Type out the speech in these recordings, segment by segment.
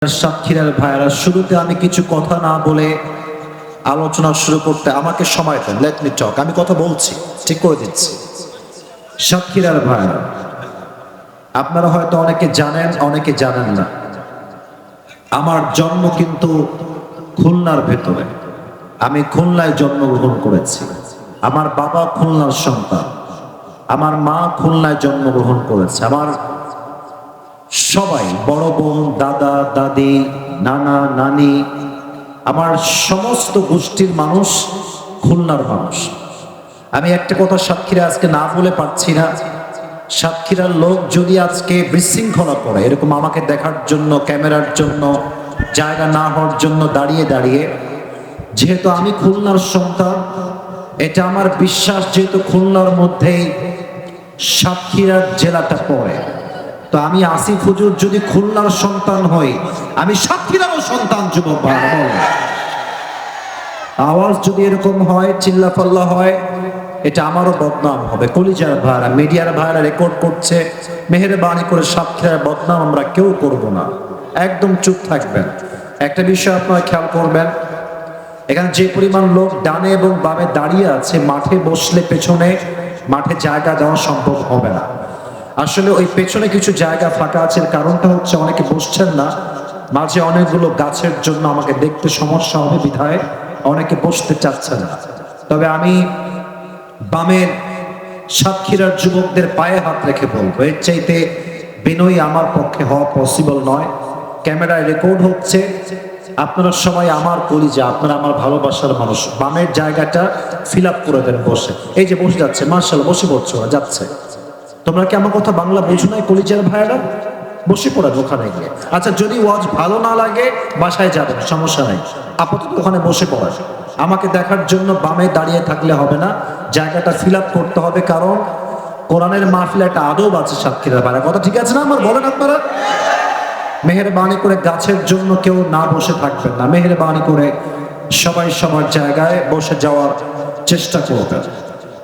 সাতক্ষীরার ভাইরা, শুরুতে আমি কিছু কথা না বলে আলোচনা শুরু করতে আমাকে সময় দেন। লেট মি টক। আমি কথা বলছি, ঠিক করে দিচ্ছি। সাতক্ষীরার ভাইরা, আপনারা হয়তো অনেকে জানেন, অনেকে জানেন না। আমার জন্ম কিন্তু খুলনার ভেতরে। আমি খুলনায় জন্মগ্রহণ করেছি। আমার বাবা খুলনার সন্তান, আমার মা খুলনায় জন্মগ্রহণ করেছে। আমার সবাই, বড় বোন, দাদা দাদি, নানা নানি, আমার সমস্ত গোষ্ঠীর মানুষ খুলনার মানুষ। আমি একটা কথা সাতক্ষীরা আজকে না বলে পারছি না। সাতক্ষীরার লোক যদি আজকে বিশৃঙ্খলা করে, এরকম আমাকে দেখার জন্য, ক্যামেরার জন্য জায়গা না হওয়ার জন্য দাঁড়িয়ে দাঁড়িয়ে, যেহেতু আমি খুলনার সন্তান, এটা আমার বিশ্বাস, যেহেতু খুলনার মধ্যেই সাতক্ষীরার জেলাটা পড়ে, তো আমি আসিফ হুজুর যদি খুলনার সন্তান হই, আমি সাতক্ষীরারও সন্তান। যুবক ভাইরা, আওয়াজ যদি এরকম হয়, চিল্লাফাল্লা হয়, এটা আমারও বদনাম হবে। কলিজার ভাইরা, মিডিয়ার ভাইরা রেকর্ড করছে, মেহেরবানি করে সাতক্ষীরার বদনাম আমরা কেউ করব না। একদম চুপ থাকবেন। একটা বিষয় আপনারা খেয়াল করবেন, এখানে যে পরিমাণ লোক ডানে এবং বামে দাঁড়িয়ে আছে, মাঠে বসলে পেছনে মাঠে জায়গা দেওয়া সম্ভব হবে না। আসলে ওই পেছনে কিছু জায়গা ফাঁকা আছে, কারণটা হচ্ছে অনেকে বসছেন না, মাঝে অনেকগুলো গাছের জন্য আমাকে দেখতে সমস্যা হবে, বিধায় অনেকে বসতে চাচ্ছে না। তবে আমি বামের সাতক্ষীরার যুবকদের পায়ে হাত রেখে বলবো, এর চাইতে বিনয়ী আমার পক্ষে হওয়া পসিবল নয়। ক্যামেরায় রেকর্ড হচ্ছে, আপনারা সবাই আমার কলিজা, আপনারা আমার ভালোবাসার মানুষ। বামের জায়গাটা ফিল আপ করে দেন বসে। এই যে বসে যাচ্ছে, মার্শাল্লাহ, বসে পড়ছে, ওরা যাচ্ছে। তোমরা কি আমার কথা বাংলা বোঝো নাই কলিজার ভাইরা? বসে পড়েন ওখানে গিয়ে। আচ্ছা, যদি ওয়াজ ভালো না লাগে বাসায় যাবেন, সমস্যা নাই, আপাতত ওখানে বসে পড়েন। আমাকে দেখার জন্য বামে দাঁড়িয়ে থাকলে হবে না, জায়গাটা ফিল আপ করতে হবে, কারণ কোরআনের মাহফিলে একটা আদব আছে সাতক্ষীরার ভাইরা। কথা ঠিক আছে না আমার? বলেন আপনারা। মেহেরবানি করে গাছের জন্য কেউ না বসে থাকবেন না। মেহেরবানি করে সবাই সবার জায়গায় বসে যাওয়ার চেষ্টা করবেন।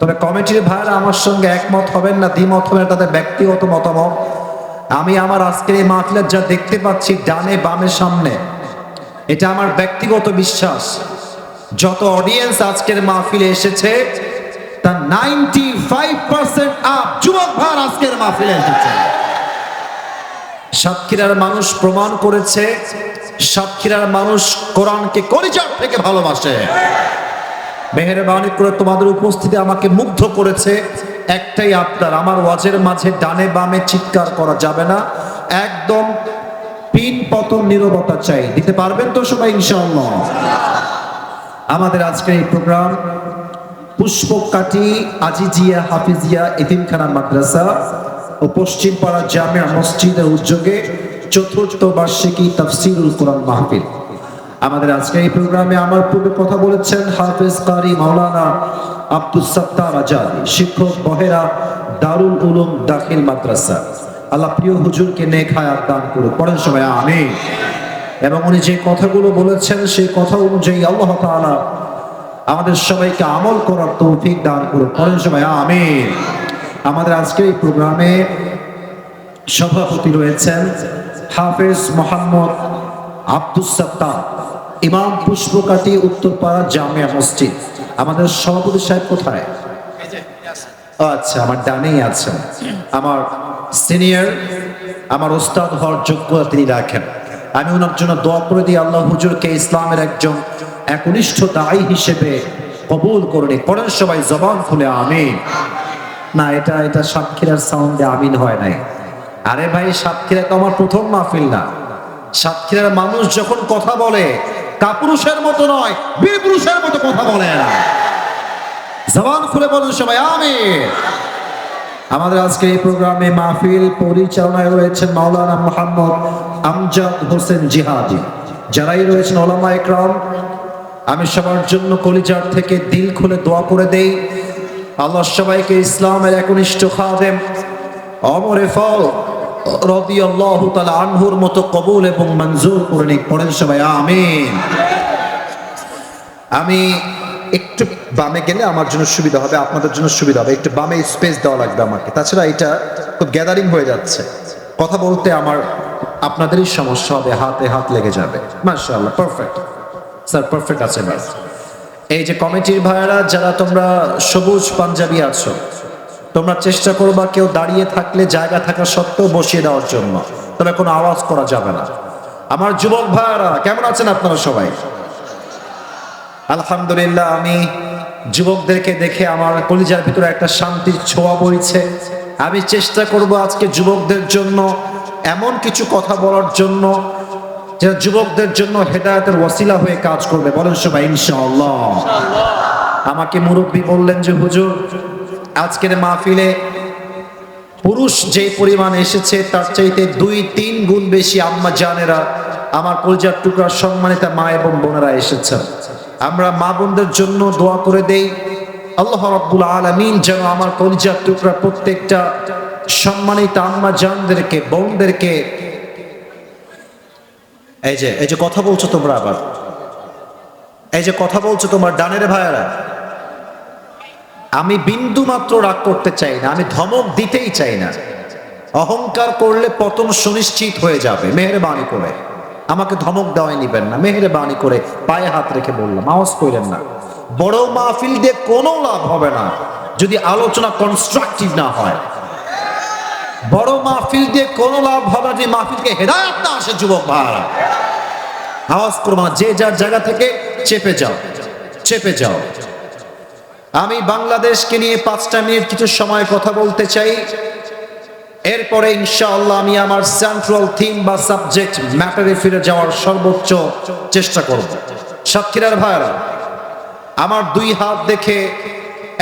তবে কমিটির ভাইরা আমার সঙ্গে একমত হবেন না, দ্বিমত হবেন, তাদের ব্যক্তিগত মতামত। আমি আমার আজকের এই মাহফিলে যা দেখতে পাচ্ছি, ডানে বামে সামনে, এটা আমার ব্যক্তিগত বিশ্বাস। যত অডিয়েন্স আজকের মাহফিলে এসেছে, তার 95% আপ যুবক ভাই আজকের মাহফিলে এসেছে। সাতক্ষীরার মানুষ প্রমাণ করেছে, সাতক্ষীরার মানুষ কোরআনকে কলিজার থেকে ভালোবাসে। মেহেরবানি করে তোমাদের উপস্থিতি আমাকে মুগ্ধ করেছে। একটাই আপনার, আমার ওয়াজের মাঝে ডানে বামে চিৎকার করা যাবে না, একদম পিন পতন নীরবতা চাই। দিতে পারবেন তো সবাই ইনশাআল্লাহ? আমাদের আজকের এই প্রোগ্রাম পুষ্পকাঠি আজিজিয়া হাফিজিয়া এতিমখানা মাদ্রাসা ও পশ্চিমপাড়া জামিয়া মসজিদের উদ্যোগে ৪র্থ বার্ষিকী তাফসীরুল কোরআন মাহফিল। আমাদের আজকে এই প্রোগ্রামে আমার পূর্বে কথা বলেছেন হাফেজ কারি মাওলানা আব্দুস সাত্তার আজাদি, শিক্ষক বহেরা দারুল উলুম দাখিল মাদ্রাসা। আল্লাহ প্রিয় হুজুরকে নেক হায়াত দান করুন, পড়েন সবাই আমিন। এবং উনি যে কথাগুলো বলেছেন, সেই কথা অনুযায়ী আল্লাহ তাআলা আমাদের সবাইকে আমল করার তৌফিক দান করুন, পড়েন সবাই আমিন। আমাদের আজকে এই প্রোগ্রামে সভাপতি রয়েছেন হাফেজ মোহাম্মদ আব্দুস সাত্তার, ইমাম, পুষ্পকাঠি উত্তরপাড়া জামিয়া মসজিদ। আমাদের সভাপতি সাহেব কোথায়? আচ্ছা, আমার ডানেই আছেন। আমার সিনিয়র, আমার ওস্তাদ হওয়ার যোগ্যতা তিনি রাখেন। আমি ওনার জন্য দোয়া করে দিই, আল্লাহ হুজুরকে ইসলামের একজন একনিষ্ঠ দায়ী হিসেবে কবুল করে নিন, পড়েন সবাই জবান খুলে আমিন। না, এটা সাতক্ষীরার সাউন্ডে আমিন হয় নাই। আরে ভাই, সাতক্ষীরা তো আমার প্রথম মাহফিল না। সাতক্ষীরার মানুষ যখন কথা বলে, কাপুরুষের মতো নয়, বীর পুরুষের মতো কথা বলে না। জবান খুলে বলুন সবাই আমিন। আমাদের আজকে এই প্রোগ্রামে মাহফিল পরিচালনায় রয়েছেন মাওলানা মোহাম্মদ আমজাদ হোসেন জিহাদি, যারাই রয়েছেন ওলামা ইকরাম। আমি সবার জন্য কলিজার থেকে দিল খুলে দোয়া করে দেই, আল্লাহ সবাইকে ইসলামের একনিষ্ঠ খাদেম ওমর ফারুক রাদিয়াল্লাহু তাআলা আনহুর মতো কবুল এবং মঞ্জুর করে নিক, পড়েন সবাই আমিন। আমি একটু বামে গেলে আমার জন্য সুবিধা হবে, আপনাদের জন্য সুবিধা হবে। একটু বামে স্পেস দেওয়া লাগবে আমাকে, তাছাড়া এটা খুব গ্যাদারিং হয়ে যাচ্ছে, কথা বলতে আমার আপনাদেরই সমস্যা হবে, হাতে হাত লেগে যাবে। মাশাআল্লাহ, পারফেক্ট স্যার, পারফেক্ট আছে ব্যাস। এই যে কমিটির ভাইয়েরা যারা তোমরা সবুজ পাঞ্জাবি আছো, তোমরা চেষ্টা করবা কেউ দাঁড়িয়ে থাকলে জায়গা থাকা সত্ত্বেও বসিয়ে দেওয়ার জন্য, তবে কোনো আওয়াজ করা যাবে না। আমার যুবক ভাইয়েরা কেমন আছেন আপনারা সবাই? আলহামদুলিল্লাহ, আমি যুবকদেরকে দেখে আমার কলিজার ভিতরে একটা শান্তির ছোঁয়া বইছে। আমি চেষ্টা করব আজকে যুবকদের জন্য এমন কিছু কথা বলার জন্য যেটা যুবকদের জন্য হেদায়েতের ওয়াসিলা হয়ে কাজ করবে। বলেন সবাই ইনশাআল্লাহ। আমাকে মুরব্বী বললেন যে হুজুর, আজকের মাহফিলে পুরুষ যে পরিমাণ এসেছে তার চাইতে 2-3 গুণ বেশি আম্মা জানেরা, আমার কলিজার টুকরা সম্মানিতা মা এবং বোনেরা এসেছেন। আমরা মা বোনদের জন্য দোয়া করে দেই, আল্লাহ রাব্বুল আলামিন যেন আমার কলিজার টুকরা প্রত্যেকটা সম্মানিত আম্মা জানদেরকে, বোনদেরকে, এই যে কথা বলছো তোমরা, আবার এই যে কথা বলছো তোমার ডানের ভাইয়েরা, আমি বিন্দু মাত্র রাগ করতে চাই না, আমি ধমক দিতেই চাই না। অহংকার করলে পতন সুনিশ্চিত হয়ে যাবে। মেহেরবানি করে আমাকে ধমক দেওয়াই নিবেন না, মেহেরবানি করে পায়ে হাত রেখে বললাম, আওয়াজ করেন না। বড় মাহফিল দিয়ে কোনো লাভ হবে না যদি আলোচনা কনস্ট্রাকটিভ না হয়। বড় মাহফিল দিয়ে কোনো লাভ হবে না যদি মাহফিলকে হেদায়েত না আসে। যুবক ভাইরা আওয়াজ করবো না, যে যার জায়গা থেকে চেপে যাও, চেপে যাও। আমি বাংলাদেশকে নিয়ে 5টা মিনিট কিছু সময় কথা বলতে চাই। এরপরে ইনশাআল্লাহ আমি আমার সেন্ট্রাল থিম বা সাবজেক্ট ম্যাটারে ফিরে যাওয়ার সর্বোচ্চ চেষ্টা করব। সাতক্ষীরার ভাইরা, আমার 2 হাত দেখে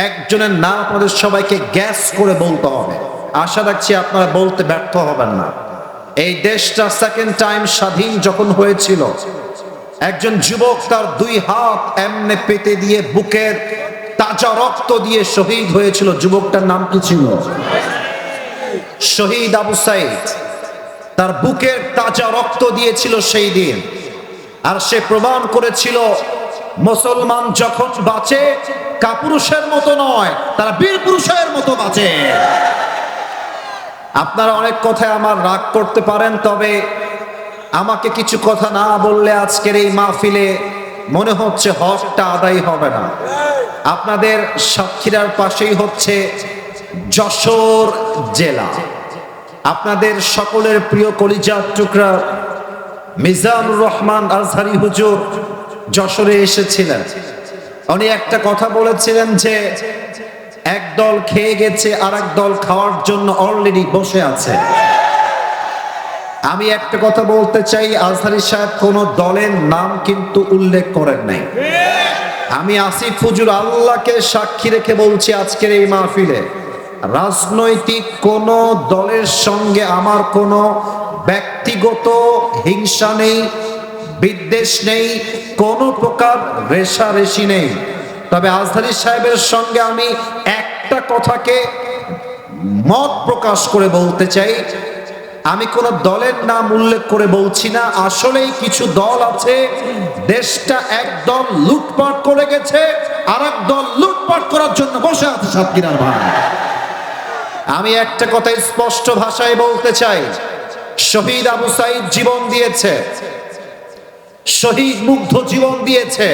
একজনের নাম আপনাদের সবাইকে গ্যাস করে বলতে হবে। আশা রাখছি আপনারা বলতে ব্যর্থ হবেন না। এই দেশটা সেকেন্ড টাইম স্বাধীন যখন হয়েছিল, একজন যুবক তার 2 হাত এমনে পেতে দিয়ে বুকের তাজা রক্ত দিয়ে শহীদ হয়েছিল। যুবকটার নাম কি ছিল? শহীদ আবু সাইদ। তার বুকের তাজা রক্ত দিয়েছিল সেই দিন, আর সে প্রমাণ করেছিল মুসলমান যখন বাঁচে কাপুরুষের মতো নয়, তারা বীর পুরুষের মতো বাঁচে। আপনারা অনেক কথায় আমার রাগ করতে পারেন, তবে আমাকে কিছু কথা না বললে আজকের এই মাহফিলে মনে হচ্ছে হকটা আদায় হবে না। আপনাদের সাতক্ষীরার পাশেই হচ্ছে যশোর জেলা। আপনাদের সকলের প্রিয় কলিজার টুকরা মিজানুর রহমান আজহারি হুজুর যশোরে এসেছিলেন। উনি একটা কথা বলেছিলেন যে এক দল খেয়ে গেছে, আর এক দল খাওয়ার জন্য অলরেডি বসে আছে। আমি একটা কথা বলতে চাই, আজহারি সাহেব কোন দলের নাম কিন্তু উল্লেখ করেন নাই। আমি আসিফ হুজুর আল্লাহকে সাক্ষী রেখে বলছি, আজকের এই মাহফিলে রাজনৈতিক কোন দলের সঙ্গে আমার কোনো ব্যক্তিগত হিংসা নেই, বিদ্বেষ নেই, কোনো প্রকার রেষারেষি নেই। তবে আজহারি সাহেবের সঙ্গে আমি একটা কথাকে মত প্রকাশ করে বলতে চাই, আমি কোন দলের নাম উল্লেখ করে বলছি না। আসলেই কিছু দল আছে, দেশটা একদল লুটপাট করে গেছে, আর এক দল লুটপাট করার জন্য বসে আছে। সাতক্ষীরার ভাই, আমি একটা কথা স্পষ্ট ভাষায় বলতে চাই, শহীদ আবু সাইদ জীবন দিয়েছে, শহীদ মুগ্ধ জীবন দিয়েছে।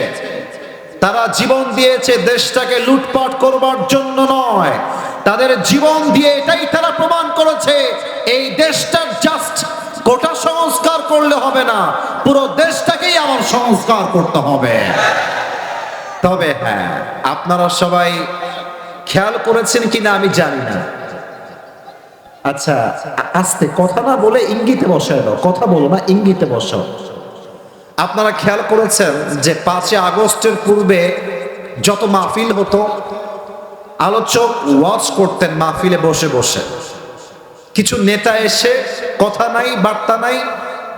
তারা জীবন দিয়েছে দেশটাকে লুটপাট করবার জন্য নয়, তাদের জীবন দিয়ে এটাই তারা প্রমাণ করেছে এই দেশটার জাস্ট কোটা সংস্কার করলে হবে না, পুরো দেশটাকেই আমার সংস্কার করতে হবে। তবে হ্যাঁ, আপনারা সবাই খেয়াল করেছেন কিনা আমি জানি না। আচ্ছা, আস্তে কথা না বলে ইঙ্গিতে বসায় দাও, কথা বলো না, ইঙ্গিতে বসাও। আপনারা খেয়াল করেছেন যে 5 আগস্টের পূর্বে যত মাহফিল হতো, আলোচক ওয়াজ করতেন মাহফিলে বসে বসে। কিছু নেতা এসে কথা নাই বার্তা নাই,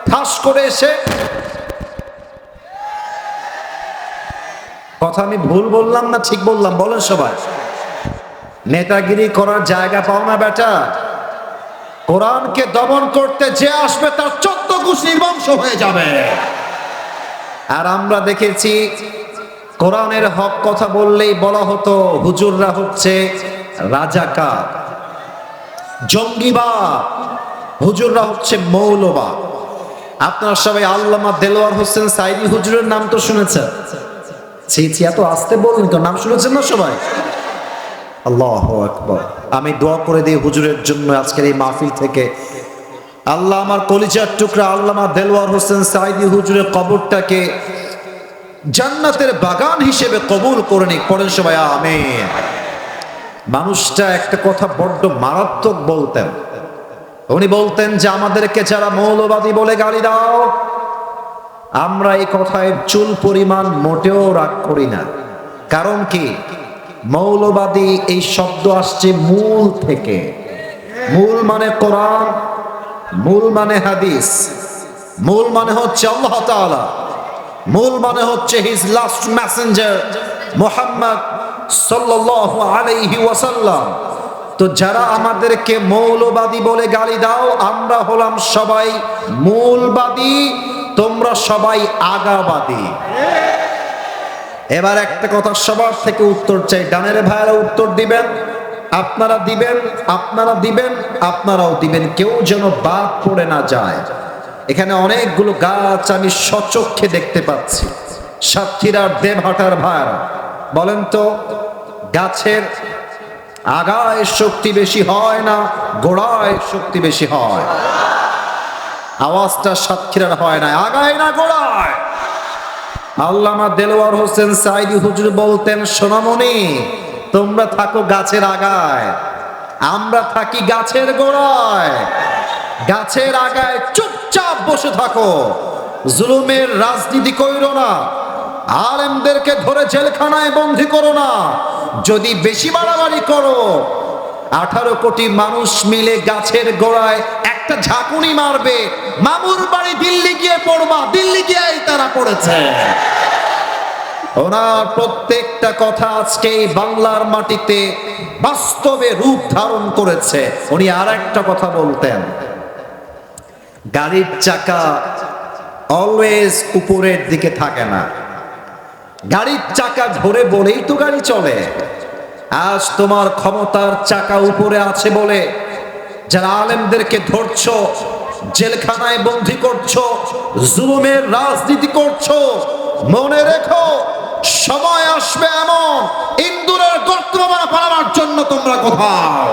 ঠাস করে এসে, কথা আমি ভুল বললাম না ঠিক বললাম? বলেন সবাই। নেতাগিরি করার জায়গা পাও না বেটা। কোরআনকে দমন করতে যে আসবে তার 14 গোষ্ঠীর বংশ হয়ে যাবে। আর আমরা দেখেছি কোরআনের হক কথা বললেই বলা হতো হুজুররা হচ্ছে রাজাকার, জঙ্গিবাদ, হুজুররা হচ্ছে মৌলবাদ। আপনারা সবাই আল্লামা দেলোয়ার হোসেন সাইদি হুজুরের নাম তো শুনেছেন। এত আসতে বলুন তো, নাম শুনেছেন না সবাই? আল্লাহু আকবার। আমি দোয়া করে দিই হুজুরের জন্য আজকের এই মাহফিল থেকে, আল্লাহ আমার কলিজার টুকরা আল্লামা দেলোয়ার হোসেন সাইদি হুজুরের কবরটাকে জান্নাতের বাগান হিসেবে কবুল করে নিক। পড়েন সবাই আমিন। মানুষটা একটা কথা বড্ড মারাত্মক বলতেন। উনি বলতেন যে আমাদেরকে যারা মৌলবাদী বলে গালি দাও, আমরা এই কথায় চুল পরিমাণ মোটেও রাগ করি না। কারণ কি? মৌলবাদী এই শব্দ আসছে মূল থেকে। মূল মানে কোরআন, মূল মানে হাদিস, মূল মানে হচ্ছে আল্লাহ তাআলা, মূল মানে হচ্ছে হিজ লাস্ট মেসেঞ্জার মুহাম্মদ সাল্লাল্লাহু আলাইহি ওয়াসাল্লাম। তো যারা আমাদেরকে মৌলবাদী বলে গালি দাও, আমরা হলাম সবাই মূলবাদী, তোমরা সবাই আগাবাদী। এবার একটা কথা সবার থেকে উত্তর চাই, ডানের ভাইয়েরা উত্তর দিবেন, আপনারা দিবেন, আপনারা দিবেন, আপনারাও দিবেন, কেউ যেন বাদ পড়ে না যায়। এখানে অনেকগুলো গাছ আমি সচক্ষে দেখতে পাচ্ছি। সাতক্ষীরার দেবহাটার ভাইয়েরা বলেন তো, গাছের আগায় শক্তি বেশি হয় না গোড়ায় শক্তি বেশি হয়? আওয়াজটা সাতক্ষীরার হয় না, আগায় না গোড়ায়। আল্লামা দেলোয়ার হোসেন সাইদি হুজুর বলতেন, সোনামণি তোমরা থাকো গাছের আগায়, আমরা থাকি গাছের গোড়ায়। গাছের আগায় চুপচাপ বসে থাকো, জুলুমের রাজনীতি কইরো না, আলেমদেরকে ধরে জেলখানায় বন্দী করো না। যদি বেশি বাড়াবাড়ি করো, 18 কোটি মানুষ মিলে গাছের গোড়ায় একটা ঝাঁকুনি মারবে, মামুর বাড়ি দিল্লি গিয়ে পড়বা, দিল্লি গিয়েই তারা পড়েছে। ওনার প্রত্যেকটা কথা আজকে এই বাংলার মাটিতে বাস্তবে রূপ ধারণ করেছে। উনি আর একটা কথা বলতেন, গাড়ির চাকা অলওয়েজ উপরের দিকে থাকে না, গাড়ির চাকা ধরে বলেই তো গাড়ি চলে। আজ তোমার ক্ষমতার চাকা উপরে আছে বলে যারা আলেমদেরকে ধরছো, জেলখানায় বন্দী করছো, জুলুমের রাজনীতি করছো, মনে রেখো সময় আসবে এমন ইন্দুরের গর্ত পালাবার জন্য তোমরা কোথাও